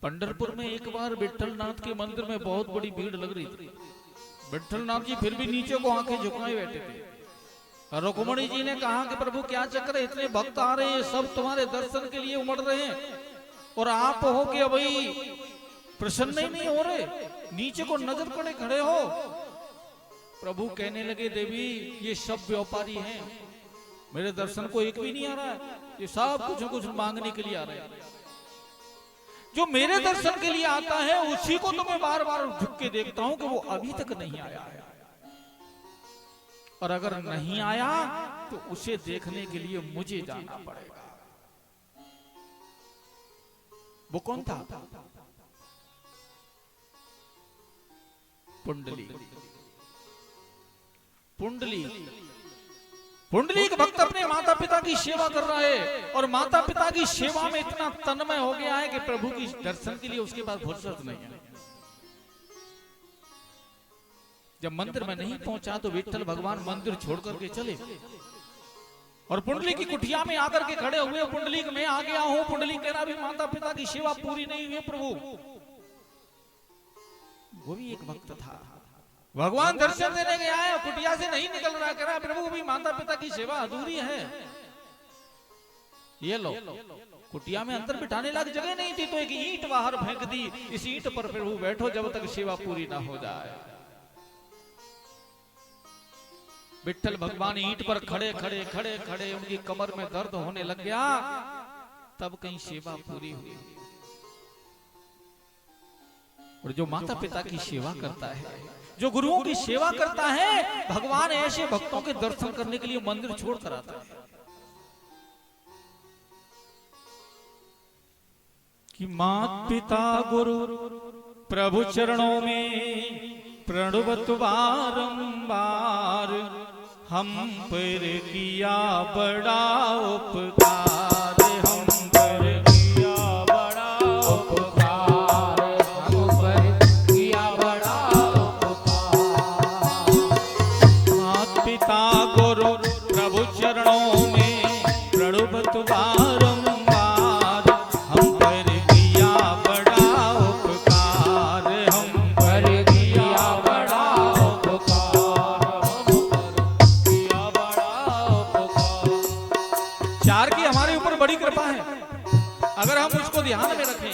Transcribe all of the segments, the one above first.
पंढरपुर में एक बार विठलनाथ के मंदिर में बहुत बड़ी भीड़ लग रही थी। विठलनाथ जी फिर भी नीचे को आंखें झुकाए बैठे थे। रुक्मणी जी ने कहा कि प्रभु क्या चक्कर है, इतने भक्त आ रहे हैं, सब तुम्हारे दर्शन के लिए उमड़ रहे हैं और आप हो कि भाई प्रसन्न ही नहीं हो रहे, नीचे को नजर करे खड़े हो। प्रभु कहने लगे देवी ये सब व्यापारी हैं, मेरे दर्शन को एक भी नहीं आ रहा है, ये सब कुछ न कुछ मांगने के लिए आ रहे हैं। जो मेरे दर्शन के लिए आता है उसी को तो मैं बार बार झुक के देखता हूं कि वो अभी तक नहीं आया है, और अगर नहीं आया तो उसे देखने के लिए मुझे जाना पड़ेगा। वो कौन था? पुंडली। पुंडली पुंडलीक भक्त अपने माता पिता की सेवा कर रहा है और माता पिता की सेवा में इतना तन्मय हो गया है कि प्रभु की दर्शन के लिए उसके पास फुर्सत नहीं है। जब मंदिर में नहीं पहुंचा तो विठ्ठल भगवान मंदिर छोड़ करके चले और पुंडली की कुटिया में आकर के खड़े हुए। पुंडली मैं आ गया हूं। पुंडली कह रहा भी माता पिता की सेवा पूरी नहीं हुई प्रभु। वो भी एक भक्त था, भगवान दर्शन देने गया है, कुटिया से नहीं निकल रहा, कह रहा प्रभु भी माता पिता की सेवा अधूरी है। ये लो, कुटिया में अंदर बिठाने लायक जगह नहीं थी तो एक ईंट बाहर फेंक दी, इस ईंट पर प्रभु बैठो जब तक सेवा पूरी ना हो जाए। विठ्ठल भगवान ईंट पर खड़े खड़े खड़े खड़े उनकी कमर में दर्द होने लग गया, तब कहीं सेवा पूरी हुई। और जो माता पिता की सेवा करता है, जो गुरुओं की सेवा करता है, भगवान ऐसे भक्तों के दर्शन करने के लिए मंदिर छोड़ कर आता है। कि मात पिता गुरु प्रभु चरणों में प्रणवत बारंबार, हम पर किया बड़ा उपकार, हम पर किया बड़ा उपकार, हम पर किया बड़ा उपकार। मात पिता गुरु प्रभु चरणों में प्रणवत बारंबार, हम पर किया बड़ा उपकार, हम पर किया बड़ा उपकार, हम पर किया बड़ा उपकार। चार की हमारे ऊपर बड़ी कृपा है, अगर हम उसको ध्यान में रखें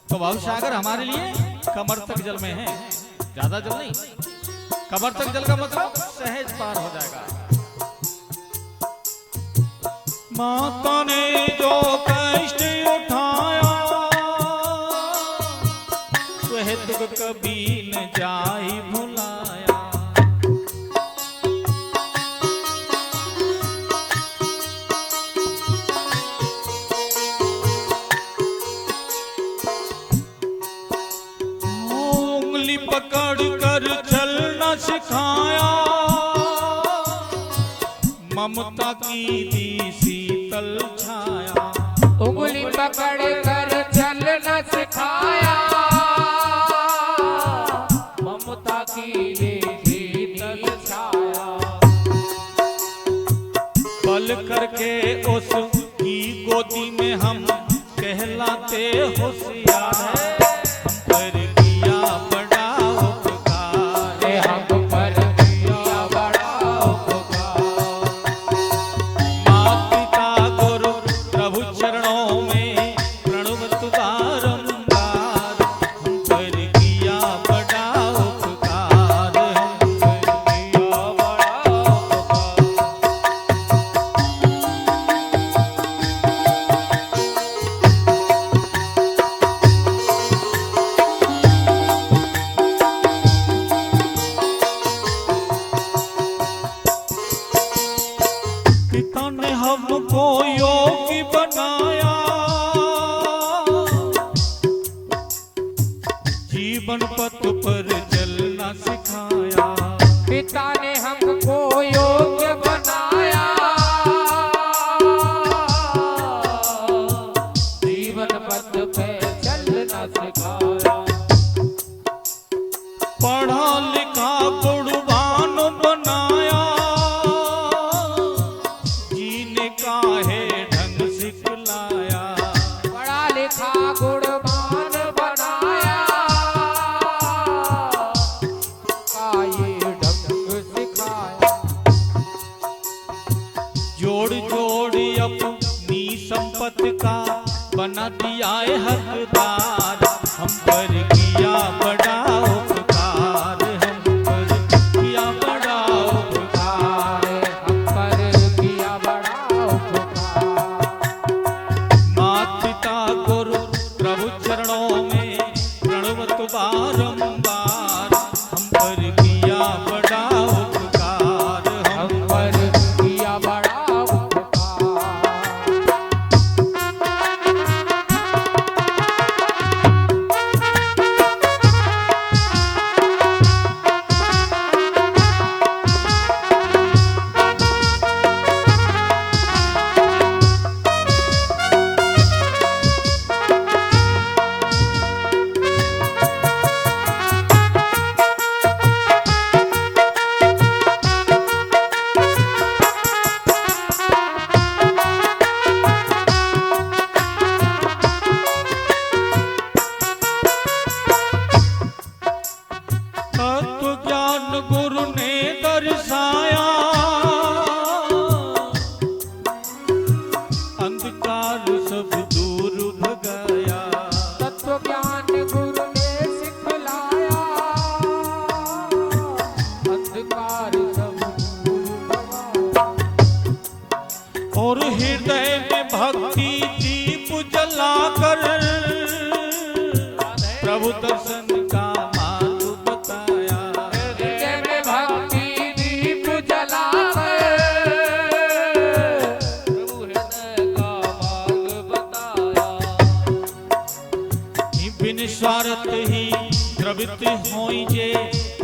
तो भवसागर हमारे लिए कमर तक जल में है, ज्यादा जल नहीं। कमर तक जल का मतलब सहज पार हो जाएगा। माता ने जो कष्ट उठाया वह तुझ कभी न जाई भुलाया। उंगली पकड़ कर चलना सिखाया, ममता की दी शीतल छाया। उंगली पकड़ कर चलना सिखाया, ममता की दी शीतल छाया। पल करके उसकी गोदी में हम कहलाते होशियार है, हम पर किया बड़ा उपकार, हम पर किया बड़ा उपकार। मात पिता गुरु प्रभु चरणों में प्रणवत बारंबार, हम पर किया बड़ा उपकार, हम पर किया बड़ा उपकार। पिता ने हमको योगी बनाया, जीवन पथ पर चलना सिखाया। पिता ने हमको योग्य बनाया, जीवन पथ पे चलना सिखाया। पढ़ा लिखा गुणवान बनाया, जीने का है ढंग सिखलाया। पढ़ा लिखा गुणवान जोड़ जोड़ अपनी संपत्ति का बना दिया है हकदार, हम पर किया बड़ा उपकार, हम पर किया बड़ा उपकार, हम पर किया बड़ा उपकार। माता पिता गुरु प्रभु चरणों में प्रणवत बारंबार, हम पर किया बड़ा उपकार, हम पर किया बड़ा उपकार। तत्व ज्ञान गुरु ने दर्शाया, अंधकार सब दूर भगाया, तत्व ज्ञान गुरु ने सिखलाया, अंधकार सब दूर भगाया। और हृदय में भक्ति दीप जलाकर प्रभु दर्शन का मार्ग बताया, हृदय में भक्ति दीप जलाकर प्रभु हृदय का मार्ग बताया। बिन स्वार्थ ही द्रवित होई जे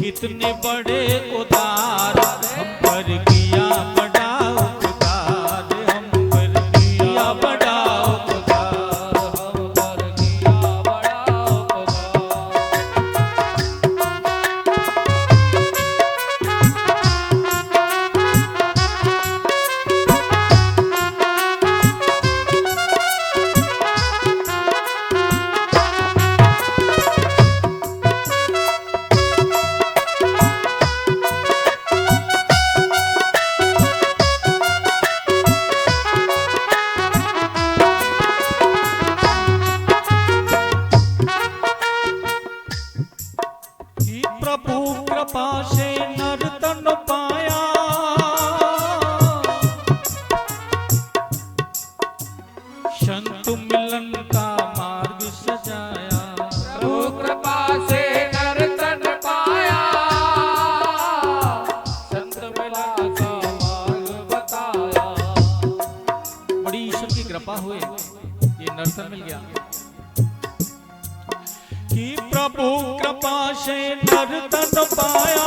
कितने बड़े उदार, हम पर किया बड़ा उपकार, हम पर किया बड़ा उपकार, हम पर किया बड़ा उपकार। कि प्रभु कृपा से नर तन पाया, संत मिलन का मार्ग सजाया, प्रभु कृपा से नर तन पाया, संत मिलन का मार्ग बताया। बड़ी ईश्वर की कृपा हुई ये नर्तन मिल गया। कि प्रभु कृपा से नर्तन पाया,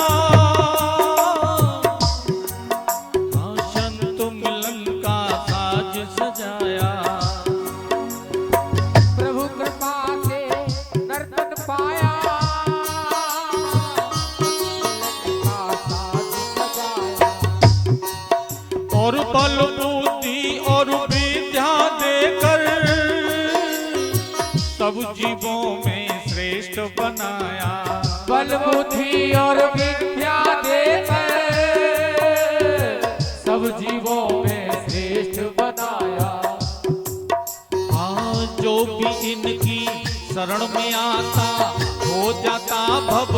हाँ, संत मिलन का साज सजाया, प्रभु कृपा से नर्तन पाया, मिलन का साज सजाया। और बल बुद्धि और विद्या देकर सब जीवों में श्रेष्ठ बनाया, बल बुद्धि और विद्या देकर सब जीवों में श्रेष्ठ बनाया। हाँ, जो भी इनकी शरण में आता हो जाता भव